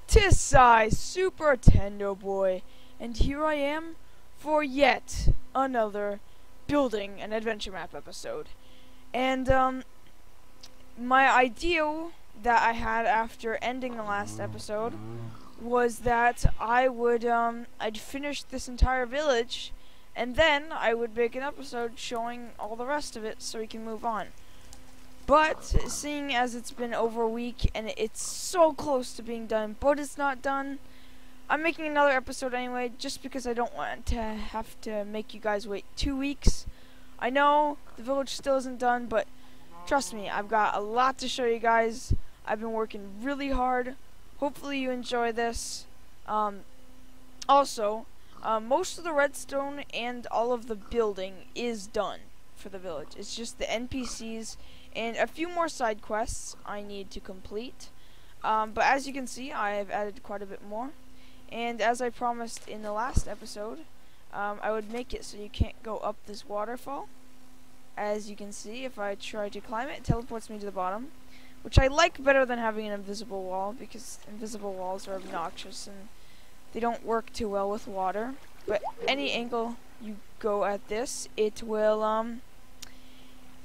'Tis I, Super Tendo Boy, and here I am for yet another building an adventure map episode. And my idea that I had after ending the last episode was that I'd finish this entire village, and then I would make an episode showing all the rest of it so we can move on. But seeing as it's been over a week and it's so close to being done, but it's not done, I'm making another episode anyway, just because I don't want to have to make you guys wait 2 weeks. I know the village still isn't done, but trust me, I've got a lot to show you guys. I've been working really hard. Hopefully you enjoy this. Also, most of the redstone and all of the building is done for the village. It's just the NPCs and a few more side quests I need to complete. But as you can see, I have added quite a bit more. And as I promised in the last episode, I would make it so you can't go up this waterfall. As you can see, if I try to climb it, it teleports me to the bottom, which I like better than having an invisible wall, because invisible walls are obnoxious and they don't work too well with water. But any angle you go at this, it will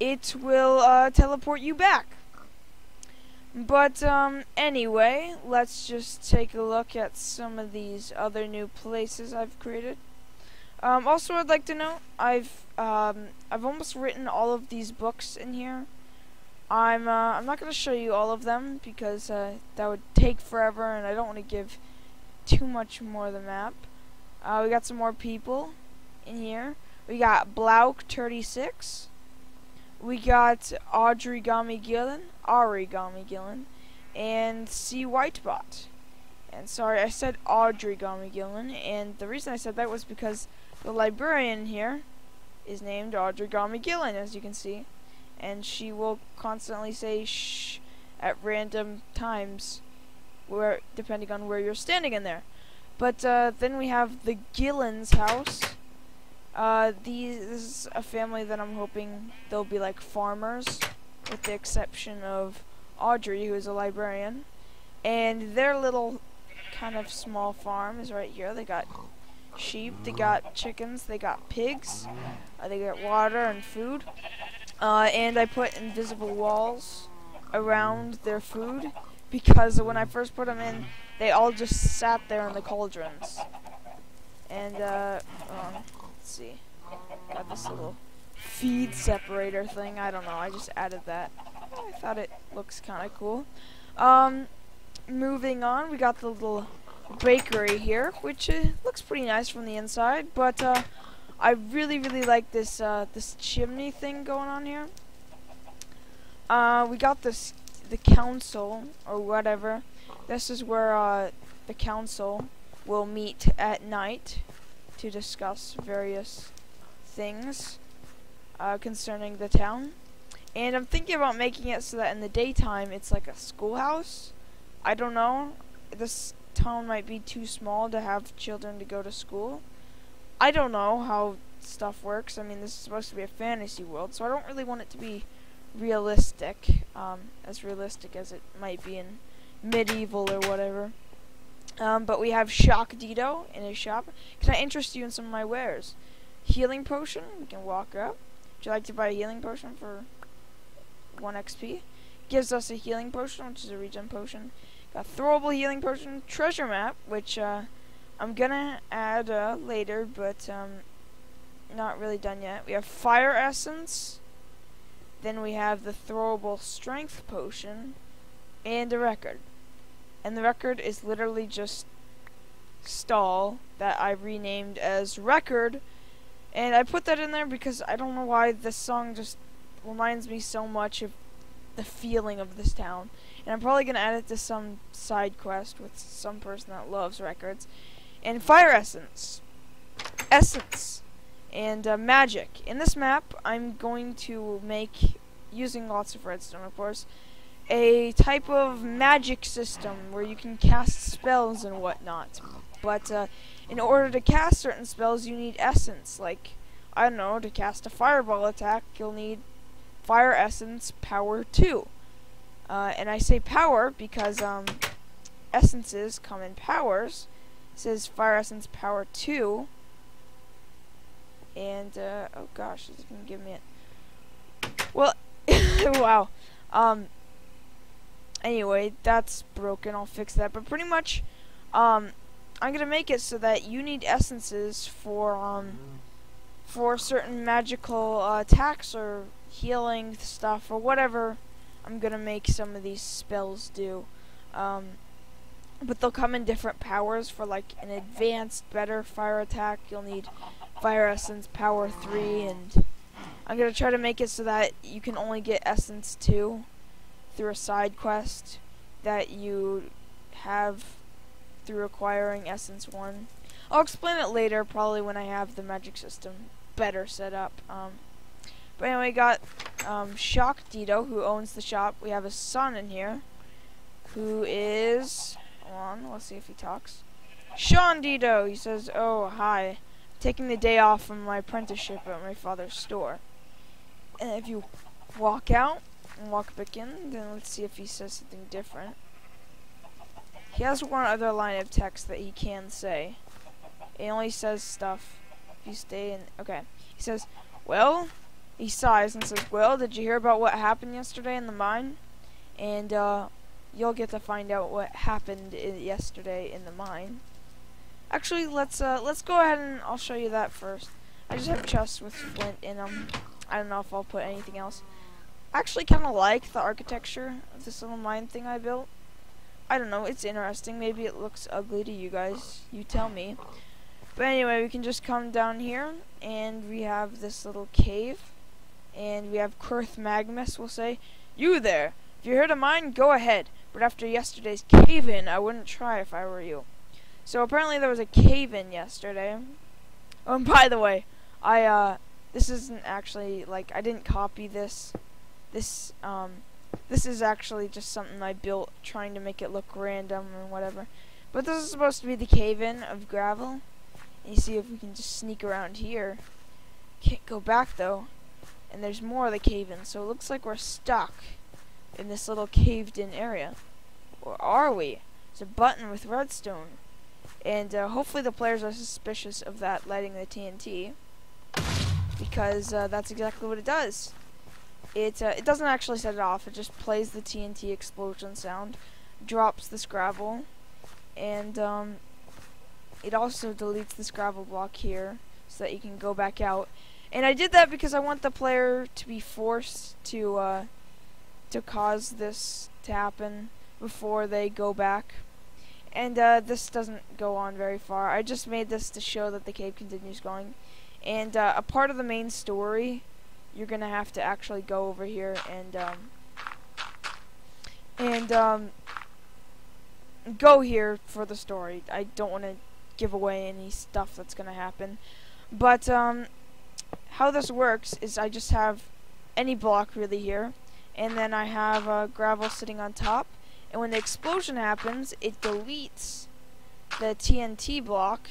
teleport you back. But anyway, let's just take a look at some of these other new places I've created. Also, I'd like to note I've almost written all of these books in here. I'm not going to show you all of them because that would take forever, and I don't want to give too much more of the map. We got some more people in here. We got Blauk36. We got Origami Gillen, and C Whitebot. And sorry, I said Origami Gillen, and the reason I said that was because the librarian here is named Origami Gillen, as you can see, and she will constantly say shh at random times, depending on where you're standing in there. But then we have the Gillen's house. This is a family that I'm hoping they'll be like farmers, with the exception of Audrey, who is a librarian. And their little kind of small farm is right here. They got sheep, they got chickens, they got pigs, they got water and food. And I put invisible walls around their food, because when I first put them in, they all just sat there in the cauldrons. And let's see, got this little feed separator thing. I don't know, I just added that. I thought it looks kind of cool. Moving on, we got the little bakery here, which looks pretty nice from the inside, but I really like this this chimney thing going on here. We got the council or whatever. This is where the council will meet at night to discuss various things concerning the town. And I'm thinking about making it so that in the daytime it's like a schoolhouse. I don't know. This town might be too small to have children to go to school. I don't know how stuff works. I mean, this is supposed to be a fantasy world, so I don't really want it to be realistic, as realistic as it might be in medieval or whatever. But we have Shock Dido in his shop. Can I interest you in some of my wares? Healing potion. We can walk up. Would you like to buy a healing potion for 1 XP? Gives us a healing potion, which is a regen potion. Got throwable healing potion, treasure map, which I'm gonna add later, but not really done yet. We have fire essence. Then we have the throwable strength potion and a record. And the record is literally just stall that I renamed as record. And I put that in there because I don't know why this song just reminds me so much of the feeling of this town. And I'm probably going to add it to some side quest with some person that loves records. And fire essence. Essence. And magic. In this map, I'm going to make, using lots of redstone of course, a type of magic system where you can cast spells and whatnot. But in order to cast certain spells, you need essence. Like, I don't know, to cast a fireball attack, you'll need fire essence power 2. And I say power because essences come in powers. It says fire essence power 2. And, oh gosh, it's gonna give me it. Well, wow. Anyway, that's broken. I'll fix that. But pretty much, I'm gonna make it so that you need essences for certain magical attacks or healing stuff or whatever. I'm gonna make some of these spells do. But they'll come in different powers. For like an advanced, better fire attack, you'll need fire essence power 3, and I'm gonna try to make it so that you can only get essence 2 through a side quest that you have through acquiring essence 1. I'll explain it later, probably when I have the magic system better set up. But anyway, got Shock Dito, who owns the shop. We have a son in here, who is, hold on, let's see if he talks. Sean Dito. He says, "Oh, hi. Taking the day off from my apprenticeship at my father's store." And if you walk out and walk back in, then let's see if he says something different. He has one other line of text that he can say. He only says stuff if you stay in. Okay. He says, "Well," he sighs and says, "Well, did you hear about what happened yesterday in the mine?" And you'll get to find out what happened yesterday in the mine. Actually, let's go ahead and I'll show you that first. I just have chests with flint in them. I don't know if I'll put anything else. I actually kind of like the architecture of this little mine thing I built. I don't know, it's interesting. Maybe it looks ugly to you guys. You tell me. But anyway, we can just come down here, and we have this little cave. And we have Kurth Magmus will say, "You there! If you heard of mine, go ahead. But after yesterday's cave-in, I wouldn't try if I were you." So apparently there was a cave-in yesterday. Oh, and by the way, this isn't actually, like, I didn't copy this. This is actually just something I built trying to make it look random or whatever. But this is supposed to be the cave-in of gravel. And you see if we can just sneak around here. Can't go back though. And there's more of the cave-in, so it looks like we're stuck in this little caved-in area. Or are we? There's a button with redstone. And hopefully the players are suspicious of that lighting the TNT. Because that's exactly what it does. It doesn't actually set it off, it just plays the TNT explosion sound, drops this gravel, and it also deletes this gravel block here so that you can go back out. And I did that because I want the player to be forced to cause this to happen before they go back. And this doesn't go on very far. I just made this to show that the cave continues going. And a part of the main story, you're gonna have to actually go over here and go here for the story. I don't want to give away any stuff that's gonna happen, but how this works is I just have any block really here, and then I have gravel sitting on top, and when the explosion happens, it deletes the TNT block,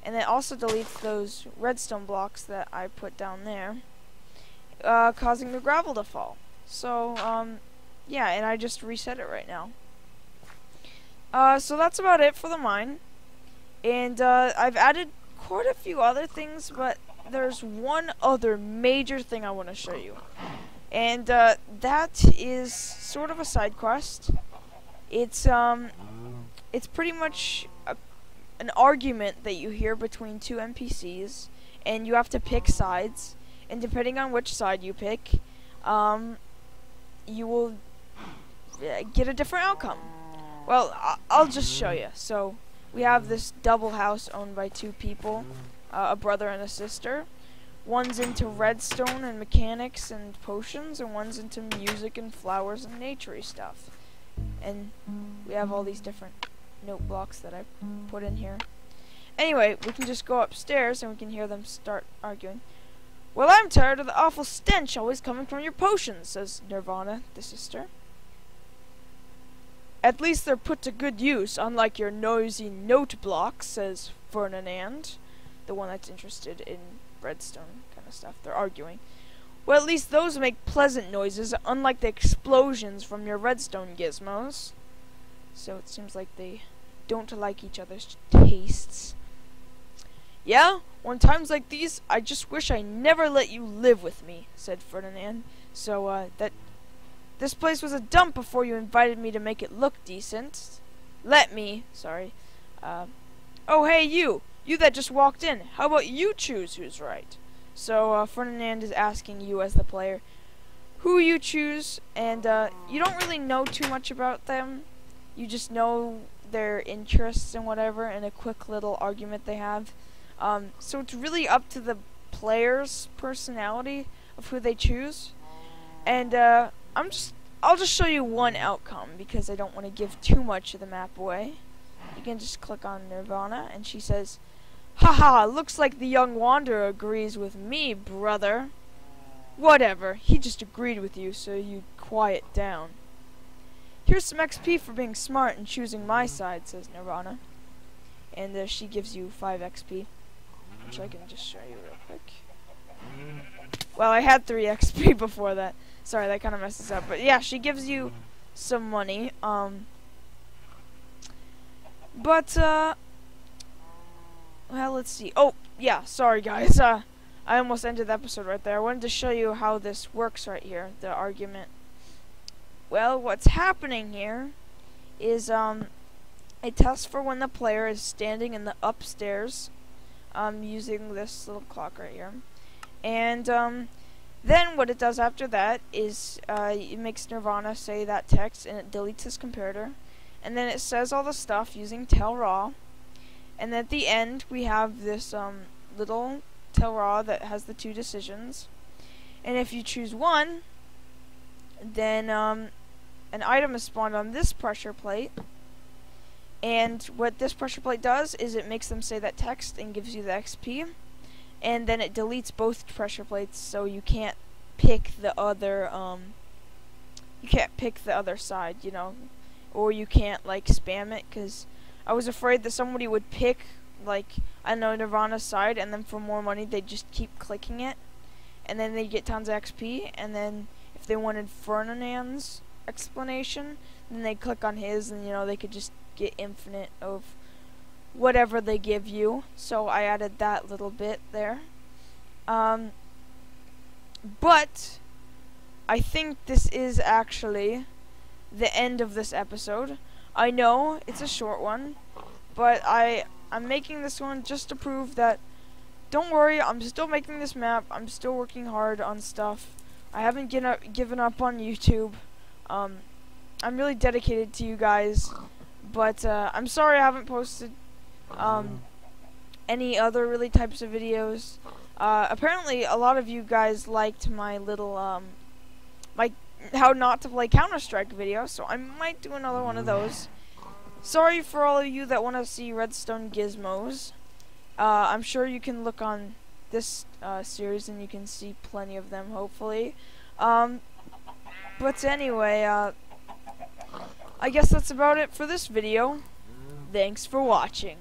and it also deletes those redstone blocks that I put down there. Causing the gravel to fall. So, yeah, and I just reset it right now. So that's about it for the mine. And, I've added quite a few other things, but there's one other major thing I want to show you. And, that is sort of a side quest. It's pretty much an argument that you hear between two NPCs, and you have to pick sides. And depending on which side you pick, you will get a different outcome. Well, I'll just show you. So, we have this double house owned by two people, a brother and a sister. One's into redstone and mechanics and potions, and one's into music and flowers and naturey stuff. And we have all these different note blocks that I put in here. Anyway, we can just go upstairs and we can hear them start arguing. "Well, I'm tired of the awful stench always coming from your potions," says Nirvana, the sister. "At least they're put to good use, unlike your noisy note blocks," says Ferdinand, the one that's interested in redstone kind of stuff. They're arguing. "Well, at least those make pleasant noises, unlike the explosions from your redstone gizmos," so it seems like they don't like each other's tastes. Yeah, on times like these, I just wish I never let you live with me, said Ferdinand. So, this place was a dump before you invited me to make it look decent. Sorry. Oh, hey, you that just walked in. How about you choose who's right? So, Ferdinand is asking you as the player who you choose, and, you don't really know too much about them. You just know their interests and whatever, and a quick little argument they have. So it's really up to the player's personality of who they choose. And, I'll just show you one outcome, because I don't want to give too much of the map away. You can just click on Nirvana, and she says, "Haha, looks like the young wanderer agrees with me, brother." Whatever, he just agreed with you, so you quiet down. Here's some XP for being smart and choosing my side, says Nirvana. And she gives you 5 XP, which I can just show you real quick. Well, I had 3 XP before that. Sorry, that kind of messes up. But yeah, she gives you some money. Well, let's see. Oh, yeah, sorry guys. I almost ended the episode right there. I wanted to show you how this works right here, the argument. Well, what's happening here is a test for when the player is standing in the upstairs using this little clock right here. And then what it does after that is it makes Nirvana say that text, and it deletes his comparator. And then it says all the stuff using tell raw. And then at the end we have this little tell raw that has the 2 decisions. And if you choose one, then an item is spawned on this pressure plate. And what this pressure plate does is it makes them say that text and gives you the XP. And then it deletes both pressure plates, so you can't pick the other side, you know, or you can't like spam it, because I was afraid that somebody would pick, like, I don't know, Nirvana's side, and then for more money they'd just keep clicking it, and then they'd get tons of XP. And then if they wanted Ferdinand's explanation, then they'd click on his, and you know, they could just get infinite of whatever they give you. So I added that little bit there. But I think this is actually the end of this episode. I know it's a short one, but I'm making this one just to prove that, don't worry, I'm still making this map. I'm still working hard on stuff. I haven't given up on YouTube. I'm really dedicated to you guys, but I'm sorry I haven't posted any other really types of videos. Apparently a lot of you guys liked my little my how not to play Counter-Strike video, so I might do another one of those. Sorry for all of you that want to see redstone gizmos. I'm sure you can look on this series and you can see plenty of them, hopefully. But anyway, I guess that's about it for this video. Thanks for watching.